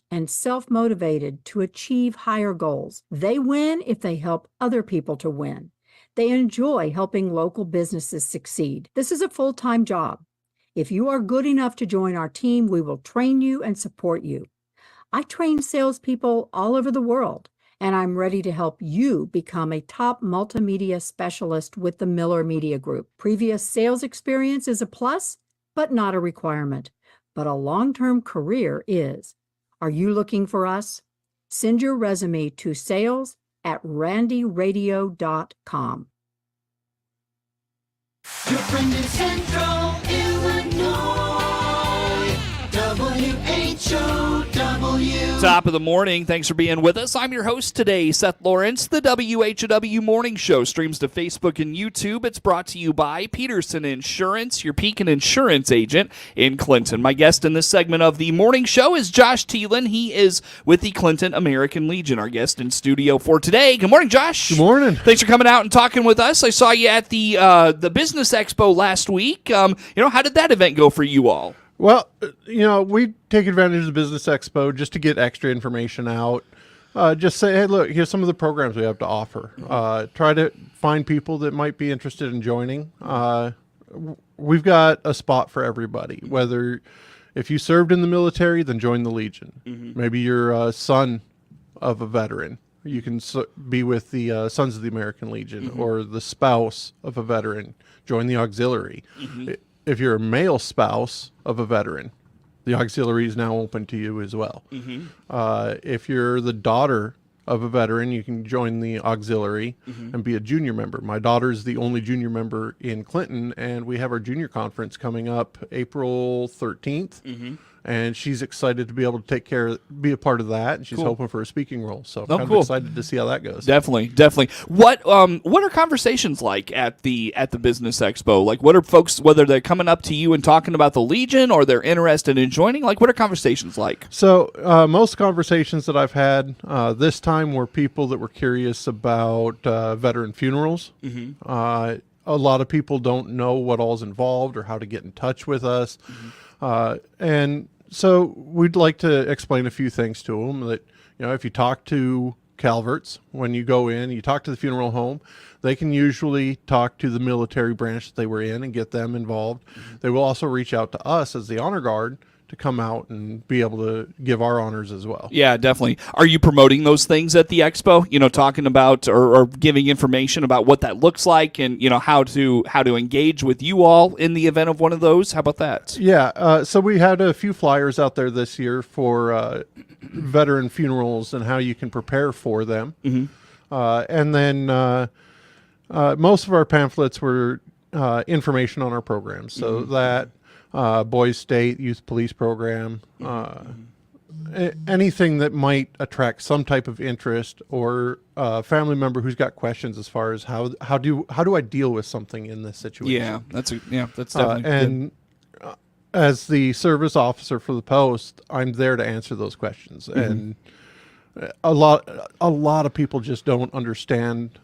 and self-motivated to achieve higher goals. They win if they help other people to win. They enjoy helping local businesses succeed. This is a full-time job. If you are good enough to join our team, we will train you and support you. I train salespeople all over the world, and I'm ready to help you become a top multimedia specialist with the Miller Media Group. Previous sales experience is a plus, but not a requirement. But a long-term career is. Are you looking for us? Send your resume to sales@randyradio.com. Your friend in Central Illinois, WHOW. Top of the morning. Thanks for being with us. I'm your host today, Seth Lawrence. The WHOW Morning Show streams to Facebook and YouTube. It's brought to you by Peterson Insurance, your Pekin Insurance agent in Clinton. My guest in this segment of the morning show is Josh Thielen. He is with the Clinton American Legion, our guest in studio for today. Good morning, Josh. Good morning. Thanks for coming out and talking with us. I saw you at the Business Expo last week. How did that event go for you all? Well, we take advantage of the Business Expo just to get extra information out. Just say, hey, look, here's some of the programs we have to offer. Try to find people that might be interested in joining. We've got a spot for everybody. Whether if you served in the military, then join the Legion. Maybe you're a son of a veteran. You can be with the Sons of the American Legion, or the spouse of a veteran. Join the auxiliary. If you're a male spouse of a veteran, the auxiliary is now open to you as well. If you're the daughter of a veteran, you can join the auxiliary and be a junior member. My daughter is the only junior member in Clinton, and we have our junior conference coming up April 13th. And she's excited to be able to be a part of that, and she's hoping for a speaking role. So I'm kind of excited to see how that goes. Definitely. What are conversations like at the Business Expo? Like, what are folks, whether they're coming up to you and talking about the Legion or they're interested in joining? Like, what are conversations like? So most conversations that I've had this time were people that were curious about veteran funerals. A lot of people don't know what all's involved or how to get in touch with us. And so we'd like to explain a few things to them that, if you talk to Calverts, when you go in, you talk to the funeral home, they can usually talk to the military branch that they were in and get them involved. They will also reach out to us as the honor guard to come out and be able to give our honors as well. Yeah, definitely. Are you promoting those things at the expo? Talking about or giving information about what that looks like, and how to engage with you all in the event of one of those. How about that? Yeah. So we had a few flyers out there this year for veteran funerals and how you can prepare for them. And then most of our pamphlets were information on our programs. So that. Boys State Youth Police Program, anything that might attract some type of interest, or a family member who's got questions as far as how do I deal with something in this situation. Yeah, that's definitely and as the service officer for the post, I'm there to answer those questions. And a lot of people just don't understand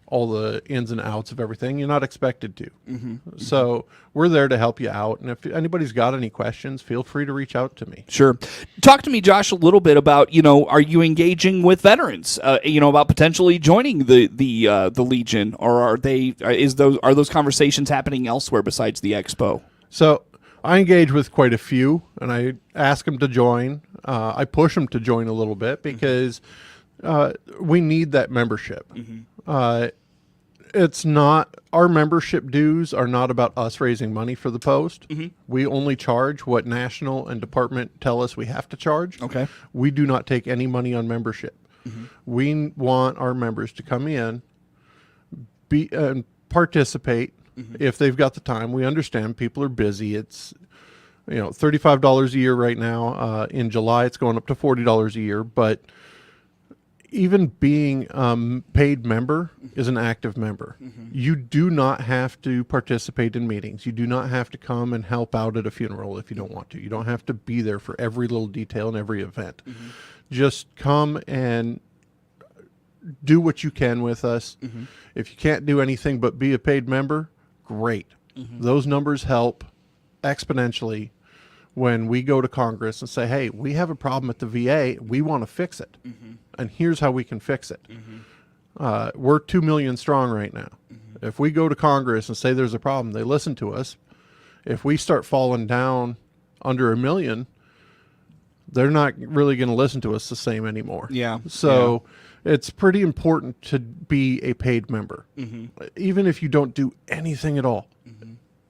all the ins and outs of everything. You're not expected to. So we're there to help you out. And if anybody's got any questions, feel free to reach out to me. Sure. Talk to me, Josh, a little bit about, are you engaging with veterans, about potentially joining the Legion, or are those conversations happening elsewhere besides the expo? So I engage with quite a few, and I ask them to join. I push them to join a little bit because we need that membership. It's not, our membership dues are not about us raising money for the post. We only charge what national and department tell us we have to charge. Okay. We do not take any money on membership. We want our members to come in, and participate if they've got the time. We understand people are busy. It's $35 a year right now. In July, it's going up to $40 a year, but even being paid member is an active member. You do not have to participate in meetings. You do not have to come and help out at a funeral if you don't want to. You don't have to be there for every little detail in every event. Just come and do what you can with us. If you can't do anything but be a paid member, great. Those numbers help exponentially when we go to Congress and say, hey, we have a problem at the VA, we want to fix it. And here's how we can fix it. We're 2 million strong right now. If we go to Congress and say there's a problem, they listen to us. If we start falling down under 1 million, they're not really going to listen to us the same anymore. Yeah. So it's pretty important to be a paid member. Even if you don't do anything at all,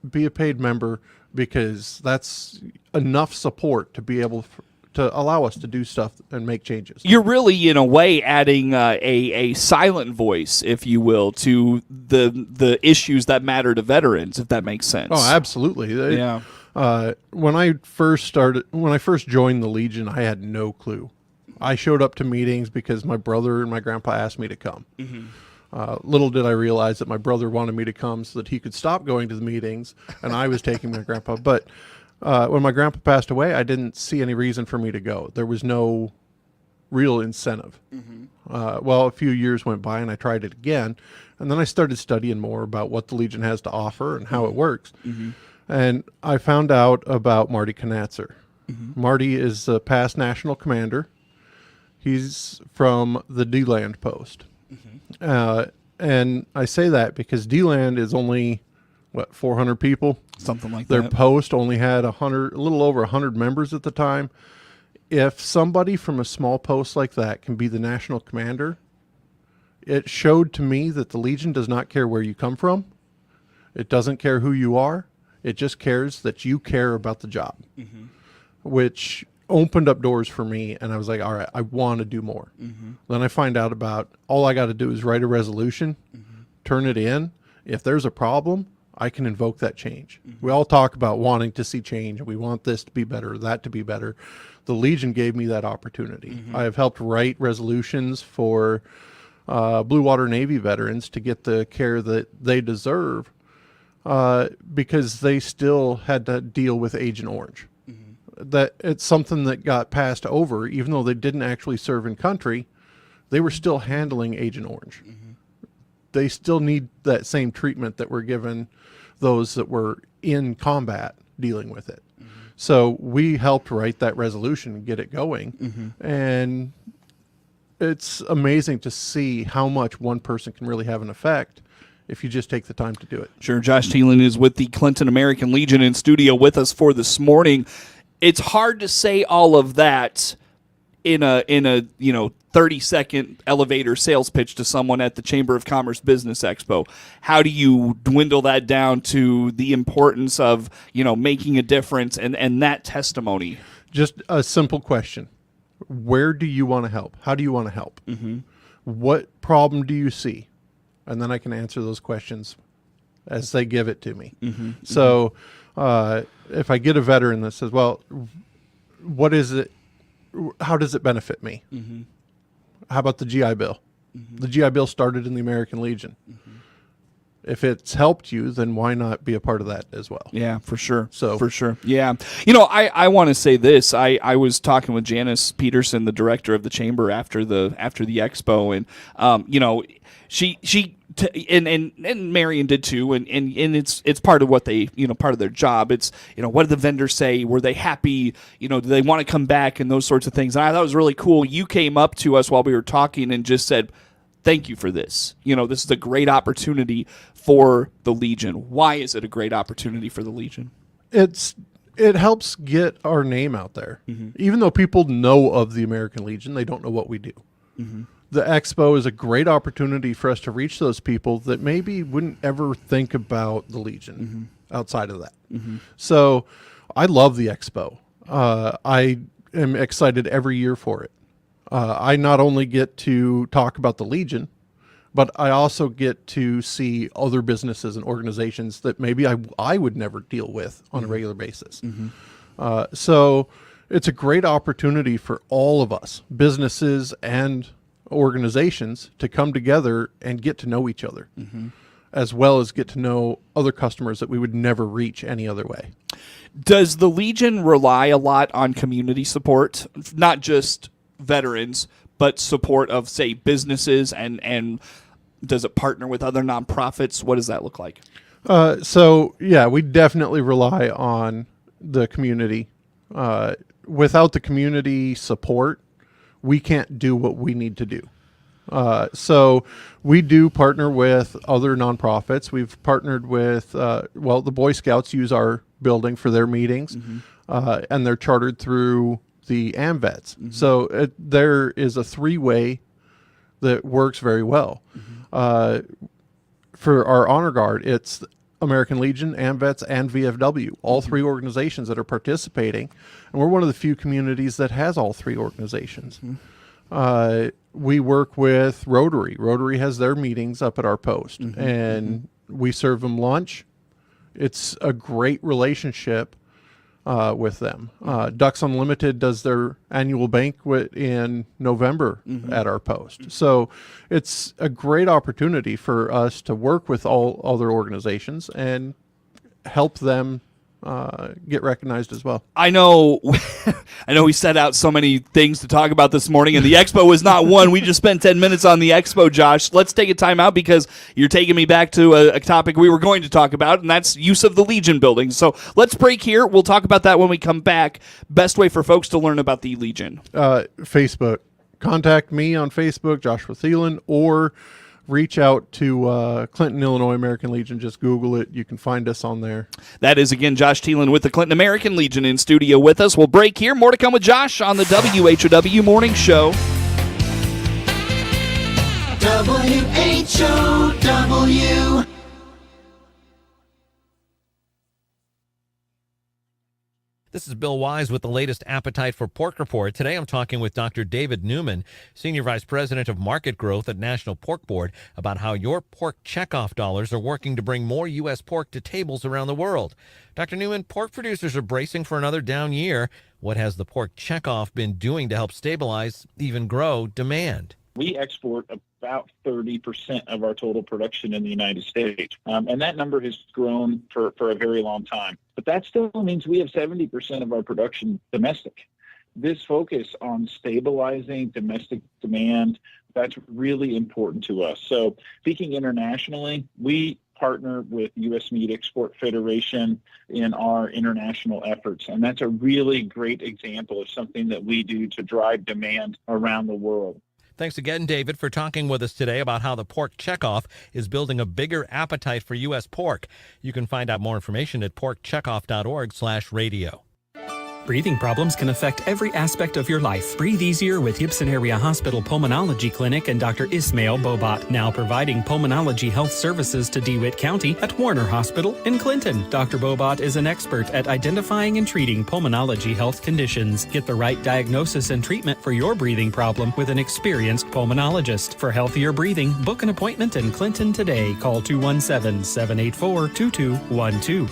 be a paid member, because that's enough support to be able to allow us to do stuff and make changes. You're really, in a way, adding a silent voice, if you will, to the issues that matter to veterans, if that makes sense. Oh, absolutely. Yeah. When I first joined the Legion, I had no clue. I showed up to meetings because my brother and my grandpa asked me to come. Little did I realize that my brother wanted me to come so that he could stop going to the meetings, and I was taking my grandpa. But when my grandpa passed away, I didn't see any reason for me to go. There was no real incentive. Well, a few years went by, and I tried it again, and then I started studying more about what the Legion has to offer and how it works. And I found out about Marty Knatzer. Marty is a past national commander. He's from the D-Land post. And I say that because D-Land is only, 400 people? Something like Their that. post only had a little over 100 members at the time. If somebody from a small post like that can be the national commander, it showed to me that the Legion does not care where you come from. It doesn't care who you are. It just cares that you care about the job, which opened up doors for me. And I was like, all right, I want to do more. Then I find out about all I got to do is write a resolution, turn it in. If there's a problem, I can invoke that change. We all talk about wanting to see change. We want this to be better, that to be better. The Legion gave me that opportunity. I have helped write resolutions for Blue Water Navy veterans to get the care that they deserve, because they still had to deal with Agent Orange. That it's something that got passed over, even though they didn't actually serve in country, they were still handling Agent Orange. They still need that same treatment that we're given those that were in combat dealing with it. So we helped write that resolution and get it going. And it's amazing to see how much one person can really have an effect if you just take the time to do it. Sure. Josh Thielen is with the Clinton American Legion in studio with us for this morning. It's hard to say all of that in a 30-second elevator sales pitch to someone at the Chamber of Commerce Business Expo. How do you dwindle that down to the importance of, making a difference and that testimony? Just a simple question. Where do you want to help? How do you want to help? What problem do you see? And then I can answer those questions as they give it to me. So if I get a veteran that says, well, what is it? How does it benefit me? How about the GI Bill? The GI Bill started in the American Legion. If it's helped you, then why not be a part of that as well? Yeah, for sure. So for sure. Yeah. I want to say this. I was talking with Janice Peterson, the director of the chamber, after the expo, and she and Marion did too, and it's part of what they part of their job. It's what did the vendors say? Were they happy? Do they want to come back and those sorts of things? And I thought it was really cool. You came up to us while we were talking and just said, thank you for this. This is a great opportunity for the Legion. Why is it a great opportunity for the Legion? It helps get our name out there. Even though people know of the American Legion, they don't know what we do. The expo is a great opportunity for us to reach those people that maybe wouldn't ever think about the Legion outside of that. So I love the expo. I am excited every year for it. I not only get to talk about the Legion, but I also get to see other businesses and organizations that maybe I would never deal with on a regular basis. So it's a great opportunity for all of us, businesses and organizations, to come together and get to know each other, as well as get to know other customers that we would never reach any other way. Does the Legion rely a lot on community support, not just veterans, but support of, say, businesses, and does it partner with other nonprofits? What does that look like? So yeah, we definitely rely on the community Without the community support, we can't do what we need to do. So we do partner with other nonprofits. We've partnered with, the Boy Scouts use our building for their meetings, and they're chartered through the AMVETS. So there is a three-way that works very well. For our honor guard, it's American Legion, AMVETS, and VFW, all three organizations that are participating. And we're one of the few communities that has all three organizations. We work with Rotary. Rotary has their meetings up at our post, and we serve them lunch. It's a great relationship with them. Ducks Unlimited does their annual banquet in November at our post. So it's a great opportunity for us to work with all other organizations and help them get recognized as well. I know we set out so many things to talk about this morning, and the expo was not one. We just spent 10 minutes on the expo, Josh. Let's take a time out because you're taking me back to a topic we were going to talk about, and that's use of the Legion building. So let's break here. We'll talk about that when we come back. Best way for folks to learn about the Legion? Facebook. Contact me on Facebook, Joshua Thielen, or reach out to Clinton, Illinois American Legion. Just Google it. You can find us on there. That is, again, Josh Thielen with the Clinton American Legion in studio with us. We'll break here. More to come with Josh on the WHOW Morning Show. WHOW. This is Bill Wise with the latest Appetite for Pork report. Today I'm talking with Dr. David Newman, Senior Vice President of Market Growth at National Pork Board, about how your pork checkoff dollars are working to bring more U.S. pork to tables around the world. Dr. Newman, pork producers are bracing for another down year. What has the pork checkoff been doing to help stabilize, even grow, demand? We export about 30% of our total production in the United States. And that number has grown for a very long time. But that still means we have 70% of our production domestic. This focus on stabilizing domestic demand, that's really important to us. So speaking internationally, we partner with U.S. Meat Export Federation in our international efforts. And that's a really great example of something that we do to drive demand around the world. Thanks again, David, for talking with us today about how the pork checkoff is building a bigger appetite for U.S. pork. You can find out more information at porkcheckoff.org/radio. Breathing problems can affect every aspect of your life. Breathe easier with Gibson Area Hospital Pulmonology Clinic and Dr. Ismail Bobat, now providing pulmonology health services to DeWitt County at Warner Hospital in Clinton. Dr. Bobat is an expert at identifying and treating pulmonology health conditions. Get the right diagnosis and treatment for your breathing problem with an experienced pulmonologist. For healthier breathing, book an appointment in Clinton today. Call 217-784-2212.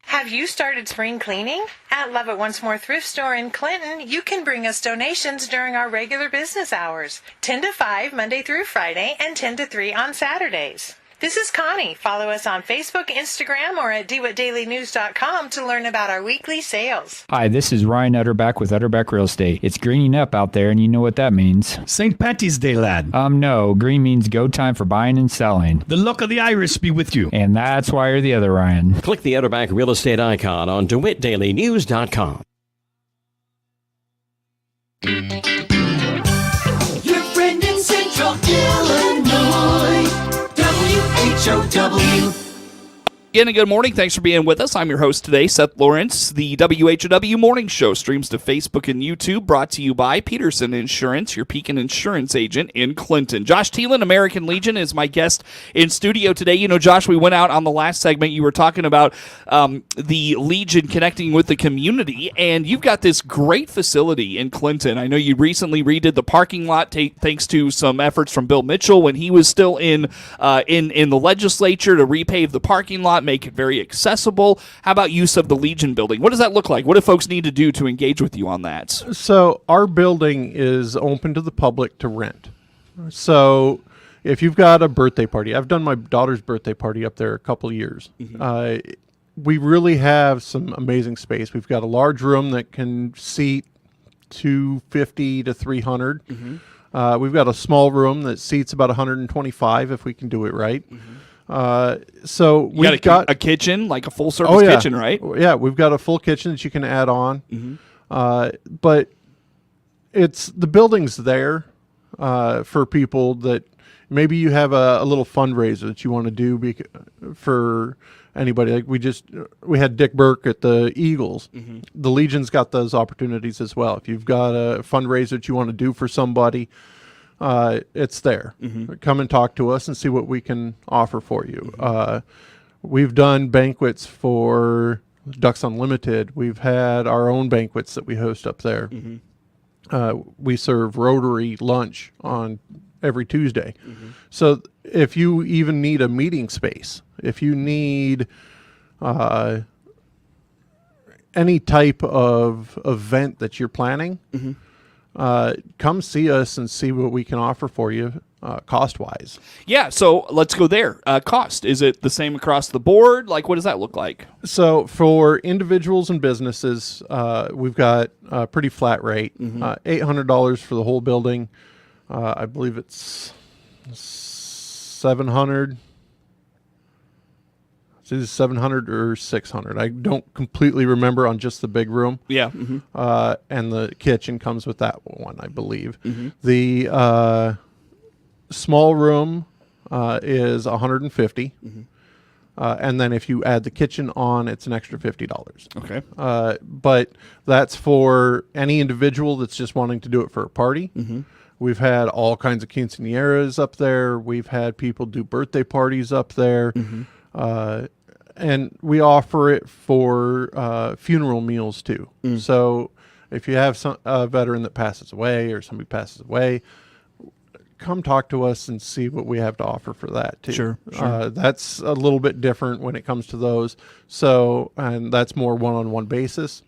Have you started spring cleaning? At Love It Once More Thrift Store in Clinton, you can bring us donations during our regular business hours, 10 to 5 Monday through Friday and 10 to 3 on Saturdays. This is Connie. Follow us on Facebook, Instagram, or at DeWittDailyNews.com to learn about our weekly sales. Hi, this is Ryan Utterback with Utterback Real Estate. It's greening up out there, and you know what that means. St. Patty's Day, lad. No. Green means go time for buying and selling. The luck of the Irish be with you. And that's why you're the other Ryan. Click the Utterback Real Estate icon on DeWittDailyNews.com. Your friend in Central Illinois. WHOW. Again, good morning. Thanks for being with us. I'm your host today, Seth Lawrence. The WHOW Morning Show streams to Facebook and YouTube, brought to you by Peterson Insurance, your Pekin Insurance agent in Clinton. Josh Thielen, American Legion, is my guest in studio today. You know, Josh, we went out on the last segment. You were talking about the Legion connecting with the community, and you've got this great facility in Clinton. I know you recently redid the parking lot thanks to some efforts from Bill Mitchell when he was still in the legislature to repave the parking lot, make it very accessible. How about use of the Legion building? What does that look like? What do folks need to do to engage with you on that? So our building is open to the public to rent. So if you've got a birthday party, I've done my daughter's birthday party up there a couple of years. We really have some amazing space. We've got a large room that can seat 250 to 300. We've got a small room that seats about 125 if we can do it right. So we've got a kitchen, like a full service kitchen, right? Yeah, we've got a full kitchen that you can add on. Mm-hmm. But the building's there for people that maybe you have a little fundraiser that you want to do for anybody. Like we had Dick Burke at the Eagles. Mm-hmm. The Legion's got those opportunities as well. If you've got a fundraiser that you want to do for somebody, it's there. Mm-hmm. Come and talk to us and see what we can offer for you. Mm-hmm. We've done banquets for Ducks Unlimited. We've had our own banquets that we host up there. Mm-hmm. We serve Rotary lunch on every Tuesday. Mm-hmm. So if you even need a meeting space, if you need any type of event that you're planning, Mm-hmm. come see us and see what we can offer for you cost-wise. Yeah, so let's go there. Cost, is it the same across the board? Like, what does that look like? So for individuals and businesses, we've got a pretty flat rate, $800 for the whole building. I believe it's $700. It's either $700 or $600. I don't completely remember on just the big room. Yeah. Mm-hmm. And the kitchen comes with that one, I believe. Mm-hmm. The small room is $150. Mm-hmm. And then if you add the kitchen on, it's an extra $50. Okay. But that's for any individual that's just wanting to do it for a party. Mm-hmm. We've had all kinds of quinceañeras up there. We've had people do birthday parties up there. Mm-hmm. And we offer it for funeral meals too. Mm. So if you have a veteran that passes away or somebody passes away, come talk to us and see what we have to offer for that too. Sure. That's a little bit different when it comes to those. So, and that's more one-on-one basis.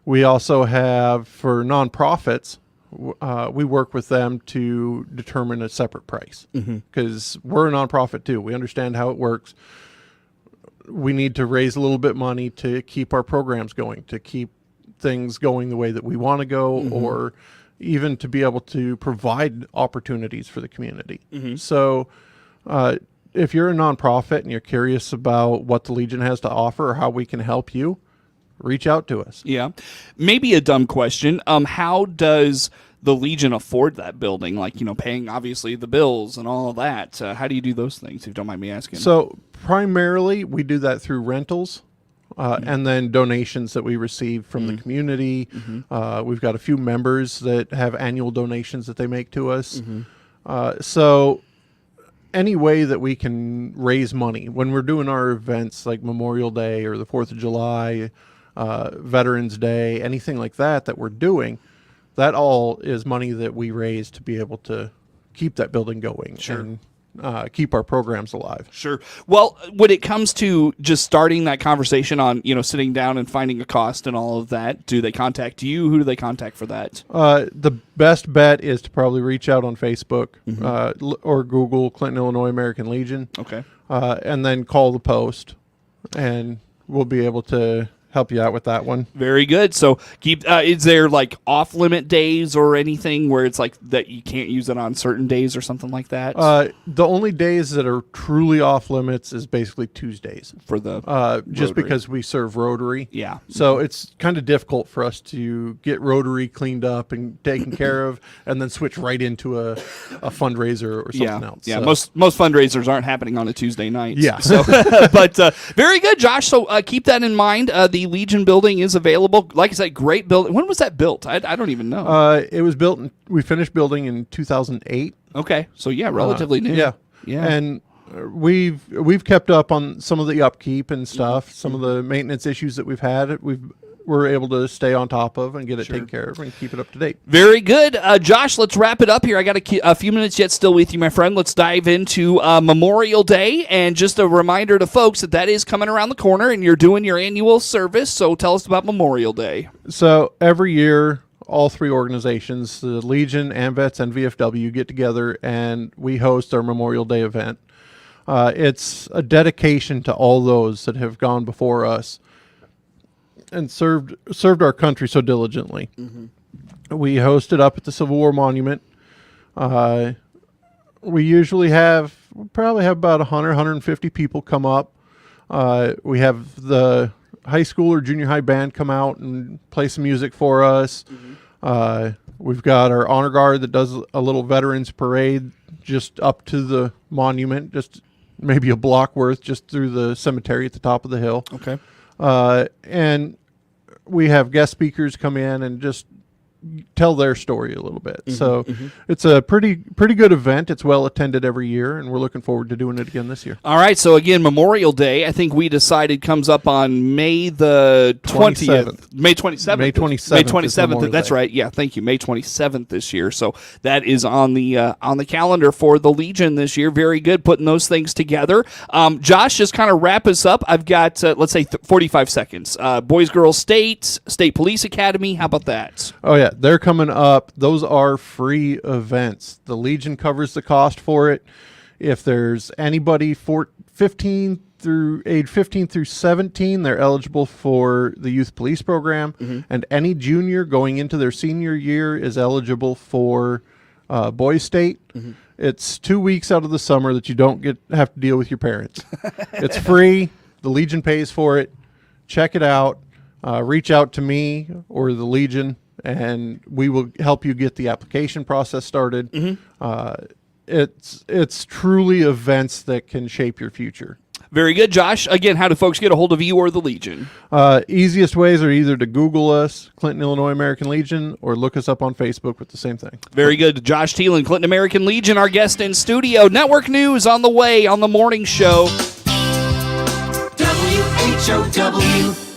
We also have for nonprofits, we work with them to determine a separate price because we're a nonprofit too. We understand how it works. We need to raise a little bit money to keep our programs going, to keep things going the way that we want to go, or even to be able to provide opportunities for the community. So if you're a nonprofit and you're curious about what the Legion has to offer or how we can help you, reach out to us. Yeah. Maybe a dumb question. How does the Legion afford that building? Like, paying obviously the bills and all of that. How do you do those things, if you don't mind me asking? So primarily we do that through rentals and then donations that we receive from the community. We've got a few members that have annual donations that they make to us. So any way that we can raise money when we're doing our events like Memorial Day or the 4th of July, Veterans Day, anything like that we're doing, that all is money that we raise to be able to keep that building going and keep our programs alive. Sure. Well, when it comes to just starting that conversation on, sitting down and finding a cost and all of that, do they contact you? Who do they contact for that? The best bet is to probably reach out on Facebook or Google Clinton, Illinois American Legion. Okay. And then call the post, and we'll be able to help you out with that one. Very good. So is there like off limit days or anything where it's like that you can't use it on certain days or something like that? The only days that are truly off limits is basically Tuesdays for the just Rotary. Because we serve Rotary. Yeah. So it's kind of difficult for us to get Rotary cleaned up and taken care of and then switch right into a fundraiser or something else. Yeah. So. Most fundraisers aren't happening on a Tuesday night. Yeah. So, but very good, Josh. So keep that in mind. The Legion building is available. Like I said, great building. When was that built? I don't even know. It was built. We finished building in 2008. Okay, so yeah, relatively new. Yeah. And we've kept up on some of the upkeep and stuff. Some of the maintenance issues that we've had. We're able to stay on top of and get it taken care of and keep it up to date. Very good. Josh, let's wrap it up here. I got a few minutes yet still with you, my friend. Let's dive into Memorial Day. And just a reminder to folks that is coming around the corner and you're doing your annual service. So tell us about Memorial Day. So every year, all three organizations, the Legion, AMVETS, and VFW, get together and we host our Memorial Day event. It's a dedication to all those that have gone before us and served our country so diligently. We host it up at the Civil War Monument. We usually have we'll probably have about 100, 150 people come up. We have the high school or junior high band come out and play some music for us. We've got our honor guard that does a little veterans parade just up to the monument, just maybe a block worth, just through the cemetery at the top of the hill. Okay. And we have guest speakers come in and just tell their story a little bit. So it's a pretty good event. It's well attended every year, and we're looking forward to doing it again this year. All right, so again, Memorial Day, I think we decided comes up on May the 20th. May 27th. May 27th. May is 27th. Memorial That's Day. right. Yeah, thank you. May 27th this year. So that is on the calendar for the Legion this year. Very good putting those things together. Josh, just kind of wrap us up. I've got, let's say, 45 seconds. Boys, Girls State Police Academy. How about that? Oh, yeah. They're coming up. Those are free events. The Legion covers the cost for it. If there's anybody age 15 through 17, they're eligible for the youth police program. And any junior going into their senior year is eligible for Boys State. It's 2 weeks out of the summer that you don't have to deal with your parents. It's free. The Legion pays for it. Check it out. Reach out to me or the Legion, and we will help you get the application process started. It's truly events that can shape your future. Very good, Josh. Again, how do folks get a hold of you or the Legion? Easiest ways are either to Google us, Clinton, Illinois American Legion, or look us up on Facebook with the same thing. Very good. Josh Thielen, Clinton American Legion, our guest in studio. Network news on the way on the morning show. WHOW.